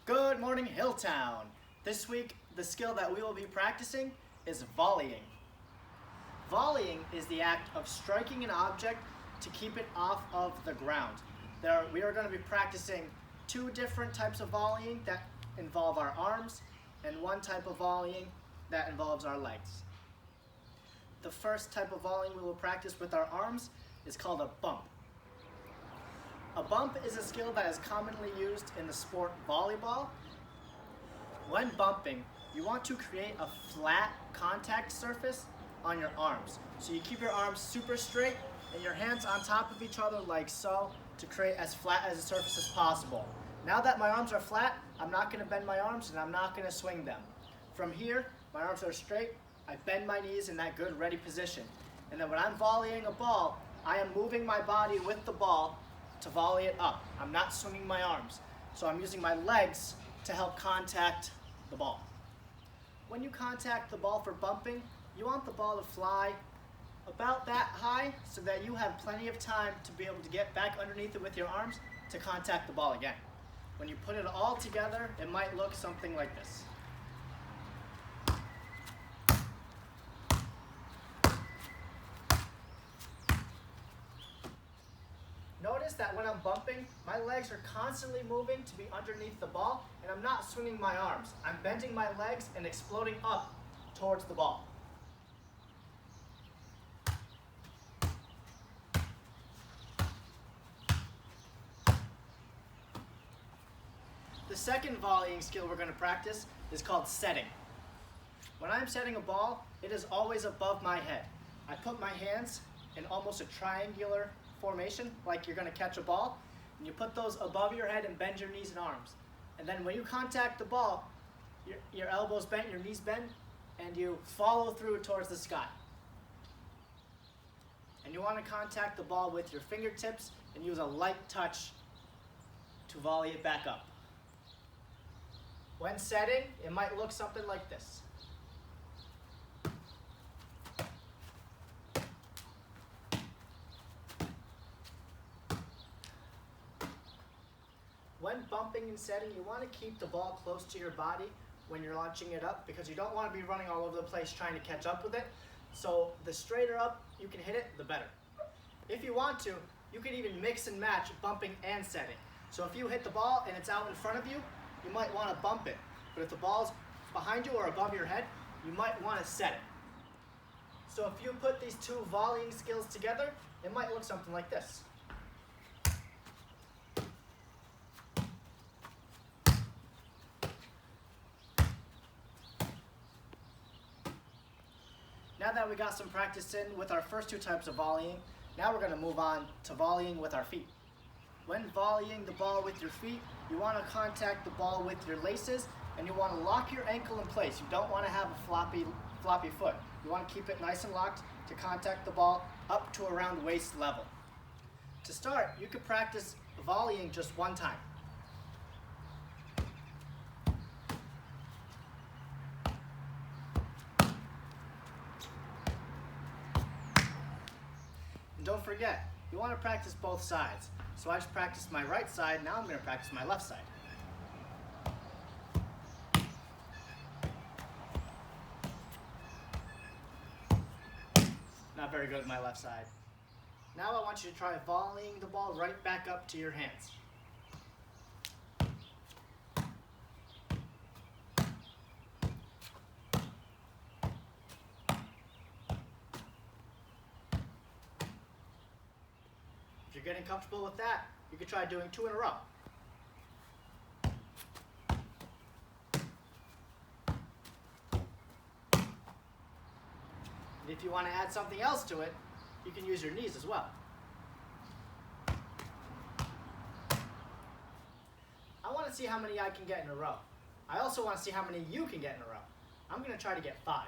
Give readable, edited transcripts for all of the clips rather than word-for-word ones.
Good morning, Hilltown. This week, the skill that we will be practicing is volleying. Volleying is the act of striking an object to keep it off of the ground. We are going to be practicing two different types of volleying that involve our arms and one type of volleying that involves our legs. The first type of volleying we will practice with our arms is called a bump. A bump is a skill that is commonly used in the sport volleyball. When bumping, you want to create a flat contact surface on your arms. So you keep your arms super straight and your hands on top of each other like so to create as flat as a surface as possible. Now that my arms are flat, I'm not going to bend my arms and I'm not going to swing them. From here, my arms are straight, I bend my knees in that good ready position. And then when I'm volleying a ball, I am moving my body with the ball to volley it up. I'm not swinging my arms. So I'm using my legs to help contact the ball. When you contact the ball for bumping, you want the ball to fly about that high so that you have plenty of time to be able to get back underneath it with your arms to contact the ball again. When you put it all together, it might look something like this. Notice that when I'm bumping, my legs are constantly moving to be underneath the ball, and I'm not swinging my arms. I'm bending my legs and exploding up towards the ball. The second volleying skill we're going to practice is called setting. When I'm setting a ball, it is always above my head. I put my hands in almost a triangular formation, like you're going to catch a ball, and you put those above your head and bend your knees and arms. And then when you contact the ball, your elbows bend, your knees bend, and you follow through towards the sky. And you want to contact the ball with your fingertips and use a light touch to volley it back up. When setting, it might look something like this. When bumping and setting, you want to keep the ball close to your body when you're launching it up because you don't want to be running all over the place trying to catch up with it. So the straighter up you can hit it, the better. If you want to, you can even mix and match bumping and setting. So if you hit the ball and it's out in front of you, you might want to bump it. But if the ball's behind you or above your head, you might want to set it. So if you put these two volleying skills together, it might look something like this. Now that we got some practice in with our first two types of volleying, now we're going to move on to volleying with our feet. When volleying the ball with your feet, you want to contact the ball with your laces and you want to lock your ankle in place. You don't want to have a floppy foot. You want to keep it nice and locked to contact the ball up to around waist level. To start, you could practice volleying just one time. And don't forget, you want to practice both sides. So I just practiced my right side, now I'm going to practice my left side. Not very good with my left side. Now I want you to try volleying the ball right back up to your hands. If you're getting comfortable with that, you could try doing 2 in a row. And if you want to add something else to it, you can use your knees as well. I want to see how many I can get in a row. I also want to see how many you can get in a row. I'm going to try to get 5.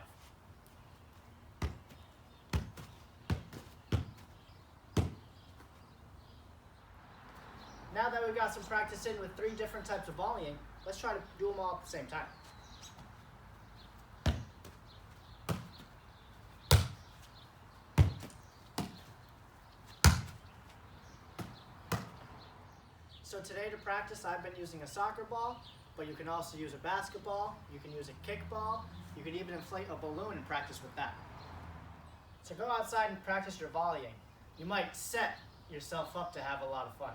Now that we've got some practice in with 3 different types of volleying, let's try to do them all at the same time. So today to practice, I've been using a soccer ball, but you can also use a basketball, you can use a kickball, you can even inflate a balloon and practice with that. So go outside and practice your volleying. You might set yourself up to have a lot of fun.